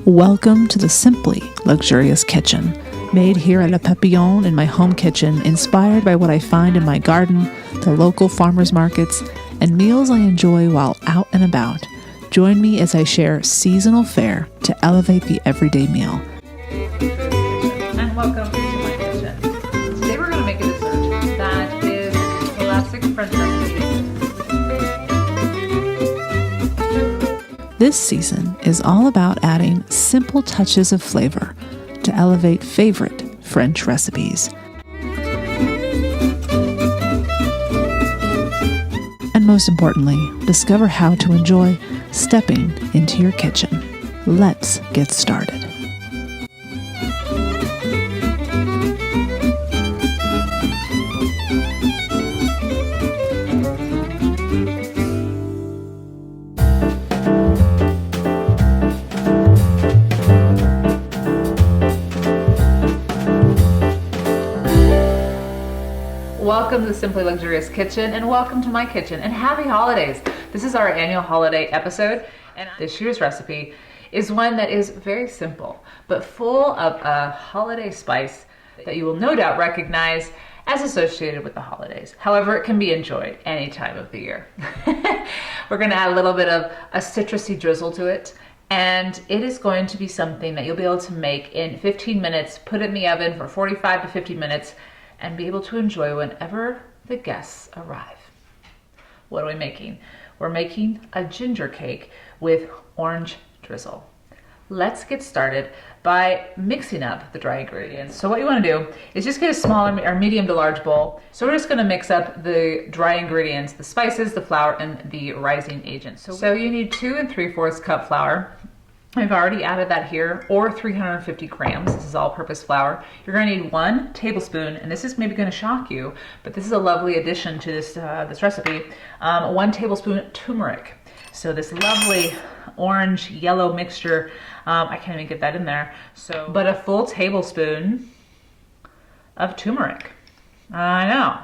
Welcome to the Simply Luxurious Kitchen, made here at Le Papillon in my home kitchen, inspired by what I find in my garden, the local farmers markets, and meals I enjoy while out and about. Join me as I share seasonal fare to elevate the everyday meal. And welcome to my kitchen. Today we're going to make a dessert that is classic French recipe. This season is all about adding simple touches of flavor to elevate favorite French recipes. And most importantly, discover how to enjoy stepping into your kitchen. Let's get started. Welcome to the Simply Luxurious Kitchen, and welcome to my kitchen, and happy holidays. This is our annual holiday episode, and this year's recipe is one that is very simple, but full of a holiday spice that you will no doubt recognize as associated with the holidays. However, it can be enjoyed any time of the year. We're gonna add a little bit of a citrusy drizzle to it, and it is going to be something that you'll be able to make in 15 minutes, put it in the oven for 45 to 50 minutes, and be able to enjoy whenever the guests arrive. What are we making? We're making a ginger cake with orange drizzle. Let's get started by mixing up the dry ingredients. So what you want to do is just get a small or medium to large bowl. So we're just going to mix up the dry ingredients, the spices, the flour, and the rising agent. So you need 2 3/4 cup flour. I've already added that here, or 350 grams. This is all-purpose flour. You're going to need 1 tablespoon, and this is maybe going to shock you, but this is a lovely addition to this recipe. 1 tablespoon turmeric. So this lovely orange-yellow mixture, I can't even get that in there. But a full tablespoon of turmeric. I know.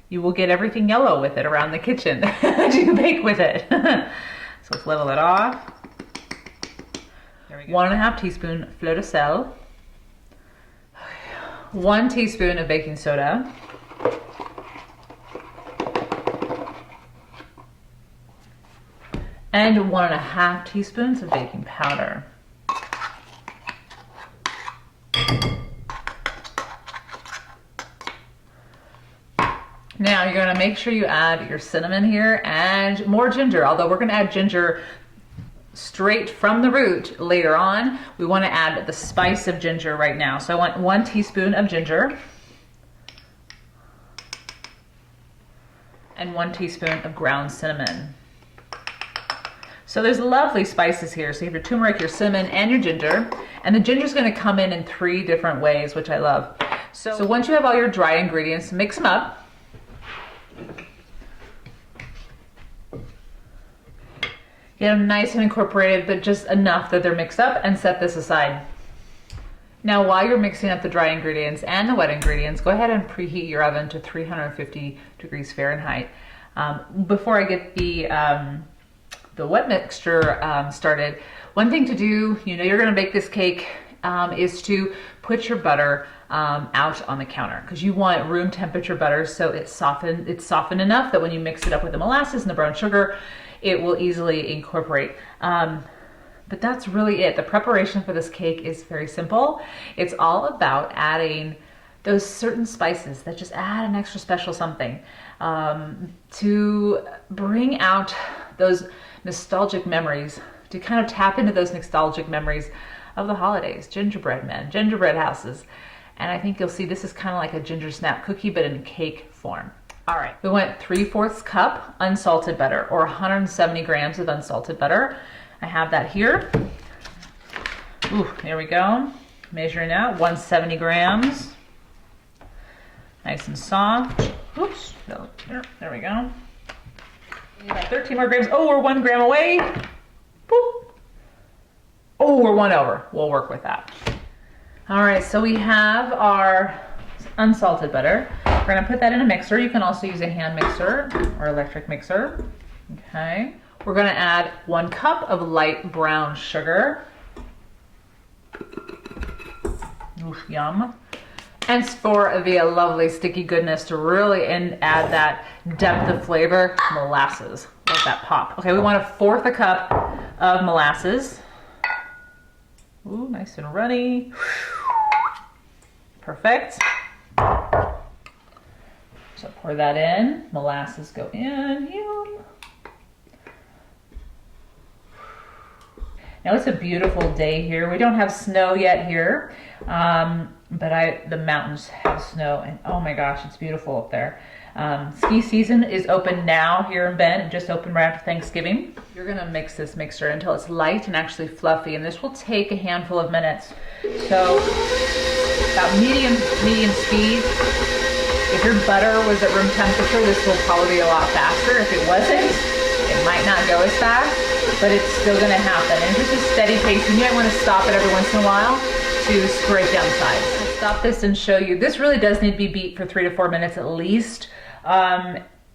You will get everything yellow with it around the kitchen that you bake with it. So let's level it off. 1.5 teaspoon fleur de sel, 1 teaspoon of baking soda, and 1.5 teaspoons of baking powder. Now you're going to make sure you add your cinnamon here and more ginger, although we're going to add ginger straight from the root later on. We want to add the spice of ginger right now. So I want 1 teaspoon of ginger and 1 teaspoon of ground cinnamon. So there's lovely spices here. So you have your turmeric, your cinnamon, and your ginger. And the ginger is going to come in 3 different ways, which I love. So once you have all your dry ingredients, mix them up. Get them nice and incorporated, but just enough that they're mixed up, and set this aside. Now, while you're mixing up the dry ingredients and the wet ingredients, go ahead and preheat your oven to 350 degrees Fahrenheit. Before I get the wet mixture started, one thing to do, you know you're gonna bake this cake, is to put your butter out on the counter, because you want room temperature butter so it's softened enough that when you mix it up with the molasses and the brown sugar, it will easily incorporate. But that's really it. The preparation for this cake is very simple. It's all about adding those certain spices that just add an extra special something to bring out those nostalgic memories, to kind of tap into those nostalgic memories of the holidays, gingerbread men, gingerbread houses. And I think you'll see this is kind of like a gingersnap cookie, but in cake form. All right, we went 3/4 cup unsalted butter, or 170 grams of unsalted butter. I have that here. Ooh, there we go. Measuring out, 170 grams. Nice and soft. Oops, there we go. About 13 more grams. Oh, we're 1 gram away. Boop. Oh, we're 1 over. We'll work with that. All right, so we have our unsalted butter. We're gonna put that in a mixer. You can also use a hand mixer or electric mixer. Okay. We're gonna add 1 cup of light brown sugar. Oof, yum. And for the lovely sticky goodness to really add that depth of flavor, molasses. Let that pop. Okay, we want 1/4 a cup of molasses. Ooh, nice and runny. Perfect. So pour that in. Molasses go in. Yum. Now it's a beautiful day here. We don't have snow yet here, but the mountains have snow, and oh my gosh, it's beautiful up there. Ski season is open now here in Bend. It just opened right after Thanksgiving. You're gonna mix this mixture until it's light and actually fluffy, and this will take a handful of minutes. So about medium speed. If your butter was at room temperature, this will probably be a lot faster. If it wasn't, it might not go as fast, but it's still gonna happen. And just a steady pace. You might wanna stop it every once in a while to scrape down sides. I'll stop this and show you. This really does need to be beat for 3 to 4 minutes at least.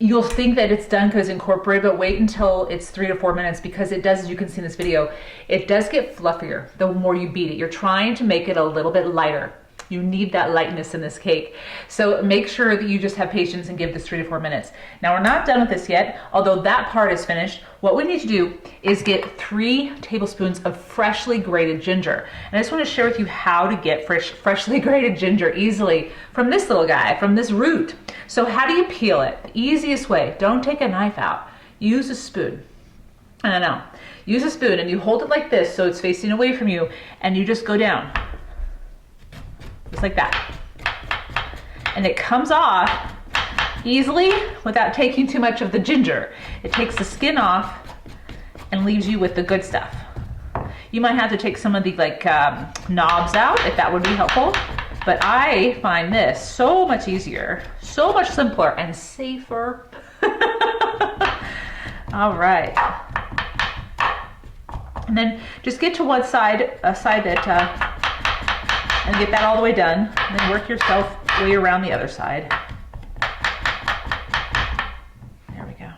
You'll think that it's done because it's incorporated, but wait until it's 3 to 4 minutes, because it does, as you can see in this video, it does get fluffier the more you beat it. You're trying to make it a little bit lighter. You need that lightness in this cake. So make sure that you just have patience and give this 3 to 4 minutes. Now we're not done with this yet, although that part is finished. What we need to do is get 3 tablespoons of freshly grated ginger. And I just want to share with you how to get freshly grated ginger easily from this little guy, from this root. So how do you peel it? Easiest way, don't take a knife out. Use a spoon. No. Use a spoon and you hold it like this so it's facing away from you, and you just go down. Just like that. And it comes off easily without taking too much of the ginger. It takes the skin off and leaves you with the good stuff. You might have to take some of the knobs out if that would be helpful, but I find this so much easier, so much simpler and safer. All right. And then just get to one side, a side that and get that all the way done, and then work yourself way around the other side. There we go.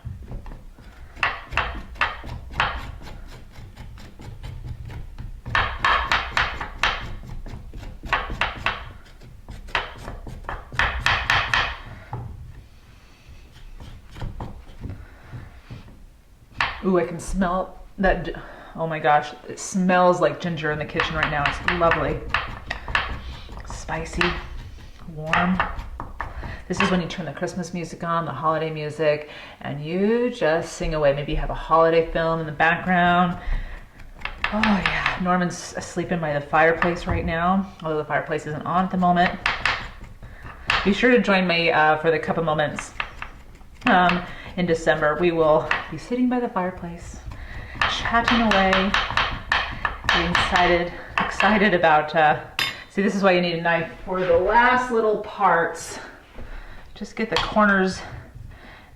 Ooh, I can smell that. Oh my gosh, it smells like ginger in the kitchen right now. It's lovely. Spicy, warm. This is when you turn the Christmas music on, the holiday music, and you just sing away. Maybe you have a holiday film in the background. Oh yeah, Norman's sleeping by the fireplace right now, although the fireplace isn't on at the moment. Be sure to join me for the Cup of Moments in December. We will be sitting by the fireplace, chatting away, getting excited about see, this is why you need a knife for the last little parts. Just get the corners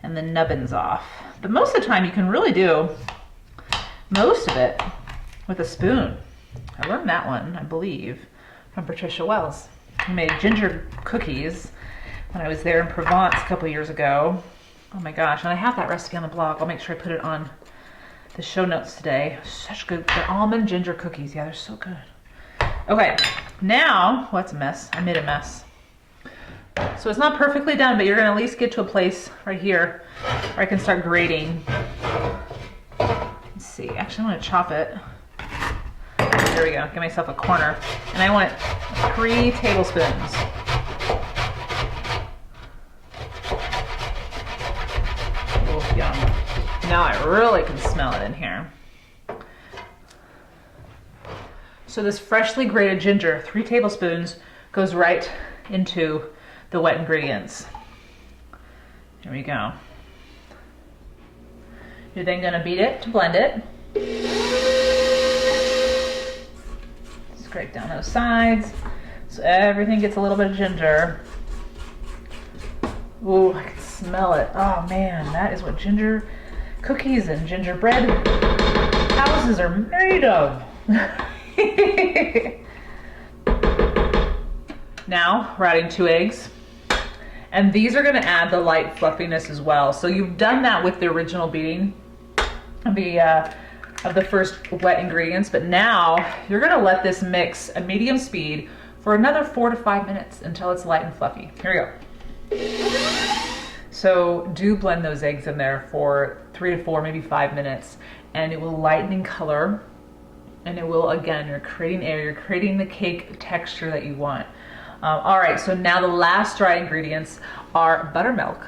and the nubbins off. But most of the time you can really do most of it with a spoon. I learned that one, I believe, from Patricia Wells, who made ginger cookies when I was there in Provence a couple years ago. Oh my gosh, and I have that recipe on the blog. I'll make sure I put it on the show notes today. Such good, they're almond ginger cookies. Yeah, they're so good. Okay, now, what's a mess? I made a mess. So it's not perfectly done, but you're gonna at least get to a place right here where I can start grating. Let's see, actually I'm gonna chop it. There we go, give myself a corner. And I want 3 tablespoons. Oh, yum. Now I really can smell it in here. So this freshly grated ginger, 3 tablespoons, goes right into the wet ingredients. There we go. You're then gonna beat it to blend it. Scrape down those sides so everything gets a little bit of ginger. Ooh, I can smell it. Oh man, that is what ginger cookies and gingerbread houses are made of. Now we're adding 2 eggs, and these are going to add the light fluffiness as well. So you've done that with the original beating of the first wet ingredients, but now you're going to let this mix at medium speed for another 4 to 5 minutes until it's light and fluffy. Here we go. So do blend those eggs in there for 3 to 4, maybe 5 minutes, and it will lighten in color, and it will, again, you're creating air, you're creating the cake texture that you want. All right, so now the last dry ingredients are buttermilk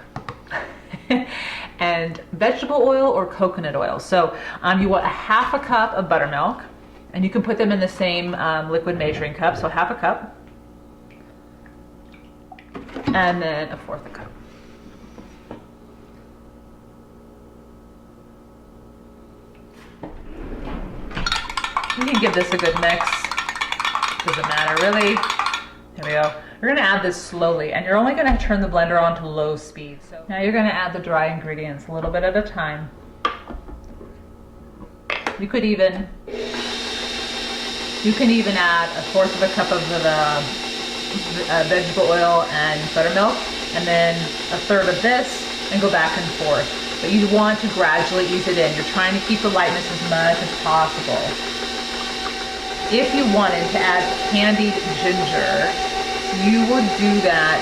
and vegetable oil or coconut oil. So you want a half a cup of buttermilk, and you can put them in the same liquid measuring cup, so half a cup, and then a fourth a cup. You can give this a good mix, doesn't matter really. There we go. You're gonna add this slowly, and you're only gonna turn the blender on to low speed. So now you're gonna add the dry ingredients a little bit at a time. You can even add a fourth of a cup of the vegetable oil and buttermilk, and then a third of this, and go back and forth. But you want to gradually ease it in. You're trying to keep the lightness as much as possible. If you wanted to add candied ginger, you would do that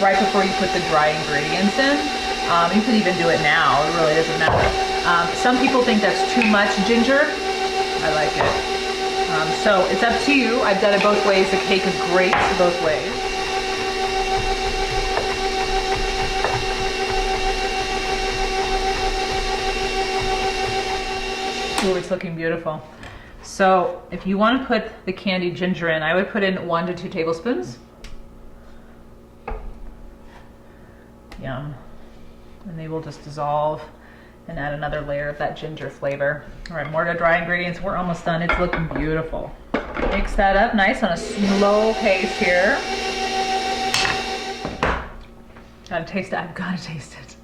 right before you put the dry ingredients in. You could even do it now, it really doesn't matter. Some people think that's too much ginger. I like it. So it's up to you. I've done it both ways. The cake is great both ways. Ooh, it's looking beautiful. So if you want to put the candied ginger in, I would put in 1 to 2 tablespoons. Yum. And they will just dissolve and add another layer of that ginger flavor. All right, more to dry ingredients. We're almost done. It's looking beautiful. Mix that up nice on a slow pace here. Gotta taste it. I've gotta taste it.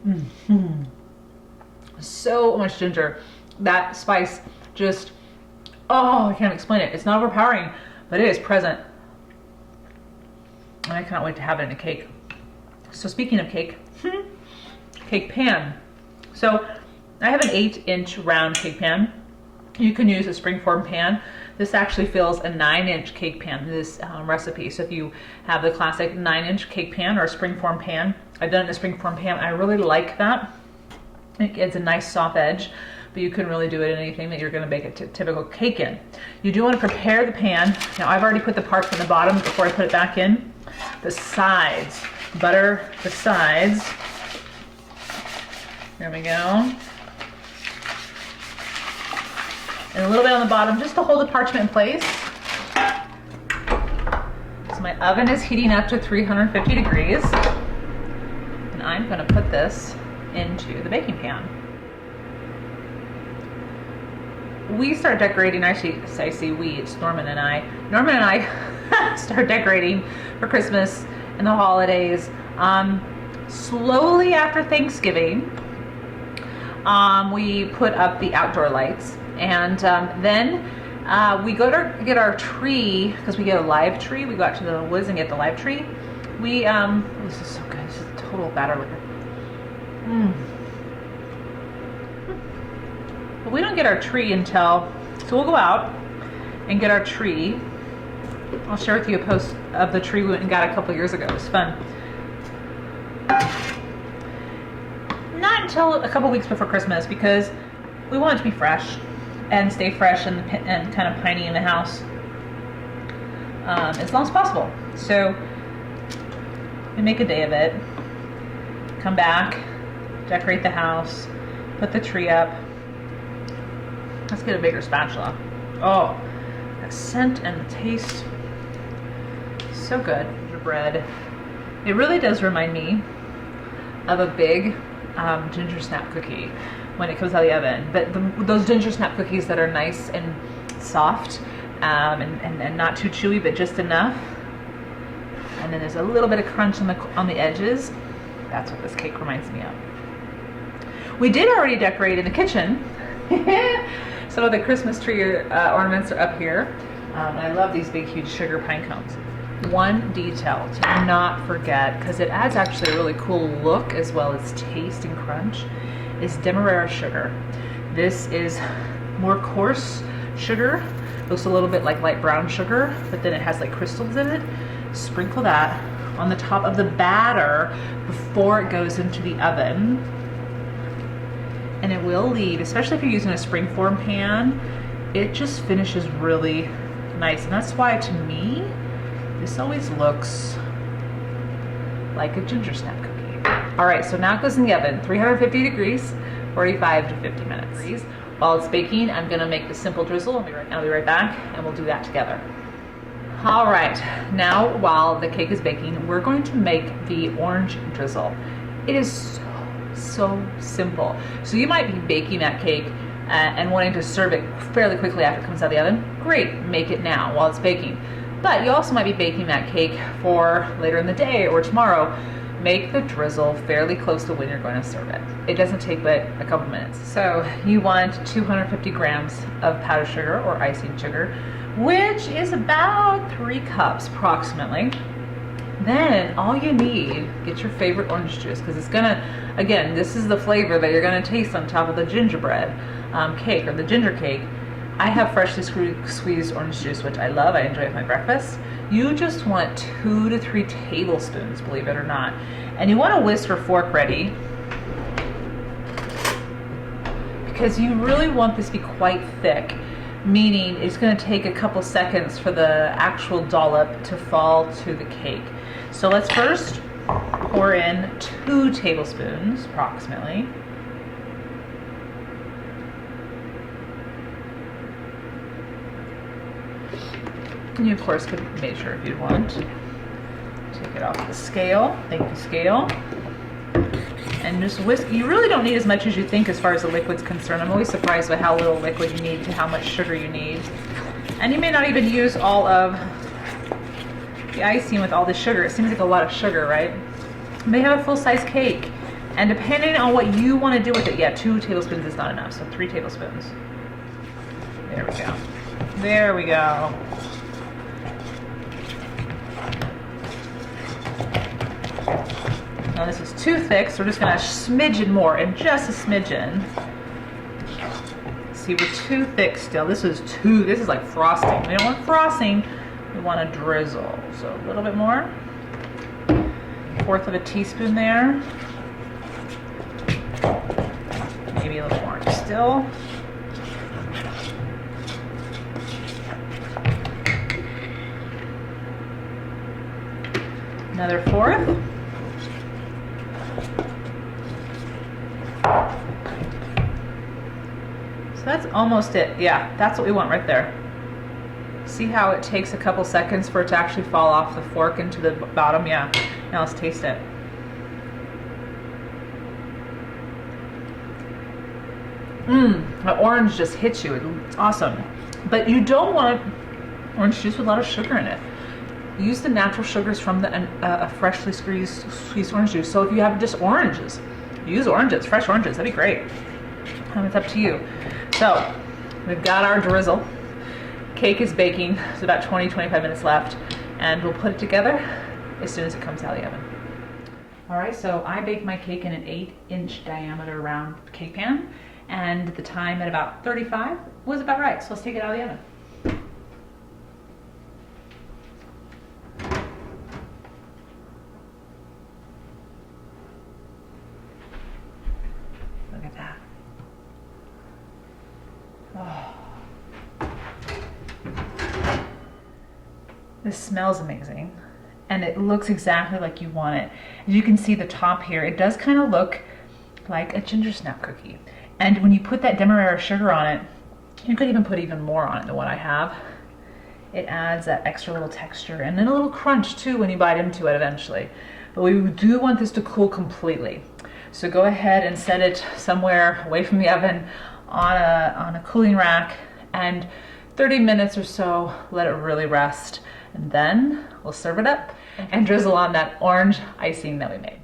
Mm-hmm. So much ginger. That spice just, oh, I can't explain it. It's not overpowering, but it is present. And I can't wait to have it in a cake. So speaking of cake, cake pan. So I have an 8-inch round cake pan. You can use a springform pan. This actually fills a 9-inch cake pan, this recipe. So if you have the classic 9-inch cake pan or a springform pan, I've done it in a springform pan. I really like that. It gives a nice soft edge, but you can really do it in anything that you're going to bake a typical cake in. You do want to prepare the pan. Now I've already put the parts on the bottom before I put it back in. The sides, butter the sides. There we go. And a little bit on the bottom just to hold the parchment in place. So my oven is heating up to 350 degrees. And I'm going to put this into the baking pan. We start decorating, actually I say we, it's Norman and I. Norman and I start decorating for Christmas and the holidays slowly after Thanksgiving. We put up the outdoor lights, and then we go to get our tree, because we get a live tree. We go out to the woods and get the live tree. This is so good. This is a total batter liquor. But we don't get our tree until, so we'll go out and get our tree. I'll share with you a post of the tree we went and got a couple years ago. It was fun. Not until a couple weeks before Christmas, because we want it to be fresh and stay fresh and kind of piney in the house as long as possible. So we make a day of it, come back, decorate the house, put the tree up. Let's get a bigger spatula. Oh, the scent and the taste, so good. Bread. It really does remind me of a big gingersnap cookie when it comes out of the oven. But those gingersnap cookies that are nice and soft and not too chewy, but just enough. And then there's a little bit of crunch on the edges. That's what this cake reminds me of. We did already decorate in the kitchen. Some of the Christmas tree ornaments are up here. I love these big, huge sugar pine cones. One detail to not forget, because it adds actually a really cool look as well as taste and crunch, is demerara sugar. This is more coarse sugar Looks a little bit like light brown sugar, but then it has like crystals in it. Sprinkle that on the top of the batter before it goes into the oven. And it will leave, especially if you're using a springform pan, it just finishes really nice. And that's why, to me, this always looks like a ginger snap cookie. All right, so now it goes in the oven, 350 degrees, 45 to 50 minutes. While it's baking, I'm gonna make the simple drizzle. I'll be right back, and we'll do that together. All right, now while the cake is baking, we're going to make the orange drizzle. It is so simple. So you might be baking that cake and wanting to serve it fairly quickly after it comes out of the oven. Great, make it now while it's baking. But you also might be baking that cake for later in the day or tomorrow. Make the drizzle fairly close to when you're going to serve it. It doesn't take but a couple minutes. So you want 250 grams of powdered sugar or icing sugar, which is about 3 cups approximately. Then all you need, get your favorite orange juice, because it's gonna, again, this is the flavor that you're gonna taste on top of the gingerbread cake or the ginger cake. I have freshly squeezed orange juice, which I love. I enjoy it with my breakfast. You just want 2 to 3 tablespoons, believe it or not. And you want a whisk or fork ready, because you really want this to be quite thick, meaning it's going to take a couple seconds for the actual dollop to fall to the cake. So let's first pour in 2 tablespoons approximately. And you of course could measure if you want. Take it off the scale. Thank you, scale. And just whisk. You really don't need as much as you think as far as the liquid's concerned. I'm always surprised by how little liquid you need to how much sugar you need. And you may not even use all of the icing with all the sugar. It seems like a lot of sugar, right? You may have a full-size cake. And depending on what you want to do with it, yeah, 2 tablespoons is not enough, so 3 tablespoons. There we go. There we go. Now this is too thick, so we're just gonna smidgen more, and just a smidgen. See, we're too thick still. This is like frosting. We don't want frosting, we want a drizzle. So a little bit more. 1/4 of a teaspoon there. Maybe a little more still. Another 1/4. So that's almost it. Yeah, that's what we want right there. See how it takes a couple seconds for it to actually fall off the fork into the bottom? Yeah. Now let's taste it. The orange just hits you. It's awesome. But you don't want orange juice with a lot of sugar in it. Use the natural sugars from the freshly squeezed orange juice. So if you have just oranges, use oranges, fresh oranges. That'd be great. It's up to you. So we've got our drizzle. Cake is baking. There's about 20-25 minutes left, and we'll put it together as soon as it comes out of the oven. All right, so I baked my cake in an 8-inch diameter round cake pan, and the time at about 35 was about right. So let's take it out of the oven. Look at that. Oh. This smells amazing, and it looks exactly like you want it. As you can see the top here, it does kind of look like a gingersnap cookie. And when you put that demerara sugar on it, you could even put even more on it than what I have. It adds that extra little texture and then a little crunch too when you bite into it eventually. But we do want this to cool completely. So go ahead and set it somewhere away from the oven on a cooling rack, and 30 minutes or so, let it really rest. And then we'll serve it up and drizzle on that orange icing that we made.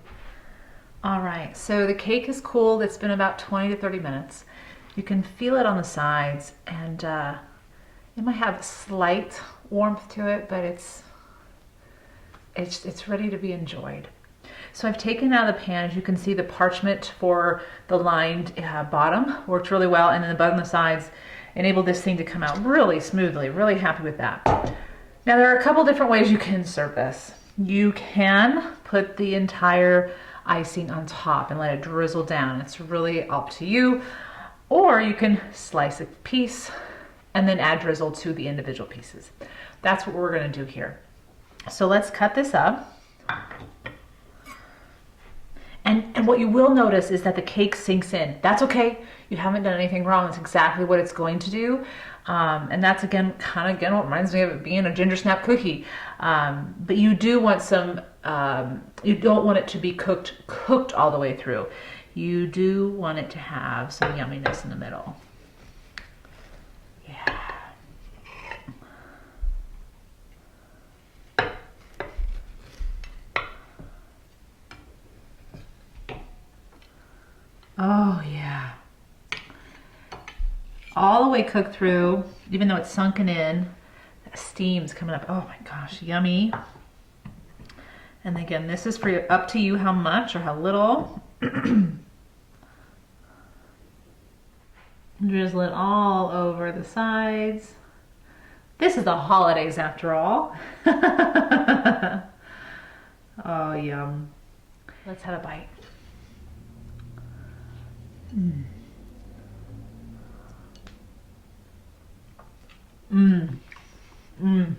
All right, so the cake is cooled. It's been about 20 to 30 minutes. You can feel it on the sides, and it might have slight warmth to it, but it's ready to be enjoyed. So I've taken out of the pan. As you can see, the parchment for the lined bottom worked really well, and then the bottom of the sides, enable this thing to come out really smoothly. Really happy with that. Now there are a couple different ways you can serve this. You can put the entire icing on top and let it drizzle down. It's really up to you. Or you can slice a piece and then add drizzle to the individual pieces. That's what we're gonna do here. So let's cut this up. And what you will notice is that the cake sinks in. That's okay. You haven't done anything wrong. That's exactly what it's going to do. And that's kind of what reminds me of it being a ginger snap cookie. But you do want some, you don't want it to be cooked all the way through. You do want it to have some yumminess in the middle. Yeah. Oh yeah. All the way cooked through, even though it's sunken in. That steam's coming up. Oh my gosh, yummy. And again, this is for up to you how much or how little. Drizzle it all over the sides. This is the holidays after all. Oh, yum. Let's have a bite. Mm. Mmm. Mmm.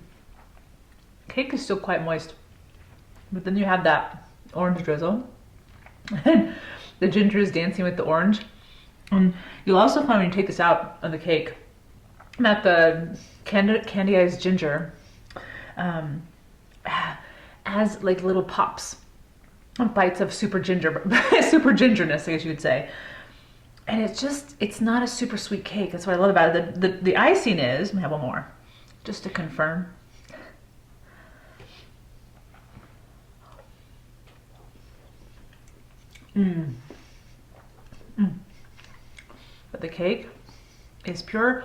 Cake is still quite moist, but then you have that orange drizzle. The ginger is dancing with the orange. And you'll also find when you take this out of the cake that the candyized ginger has like little pops, bites of super gingerness, I guess you would say. And it's not a super sweet cake. That's what I love about it. The icing is, let me have one more, just to confirm. Mmm. Mmm. But the cake is pure,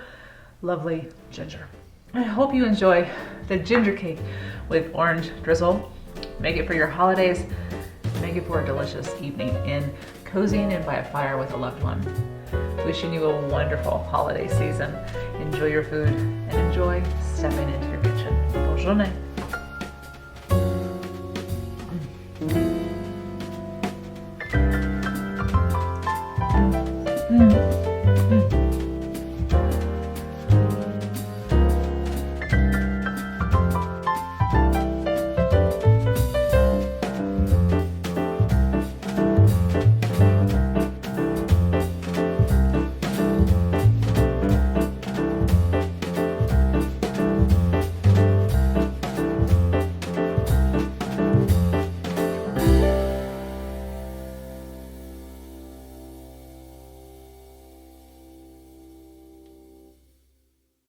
lovely ginger. I hope you enjoy the ginger cake with orange drizzle. Make it for your holidays. Make it for a delicious evening in cozying in by a fire with a loved one. Wishing you a wonderful holiday season. Enjoy your food and enjoy stepping into your kitchen. Bonne journée. Mm.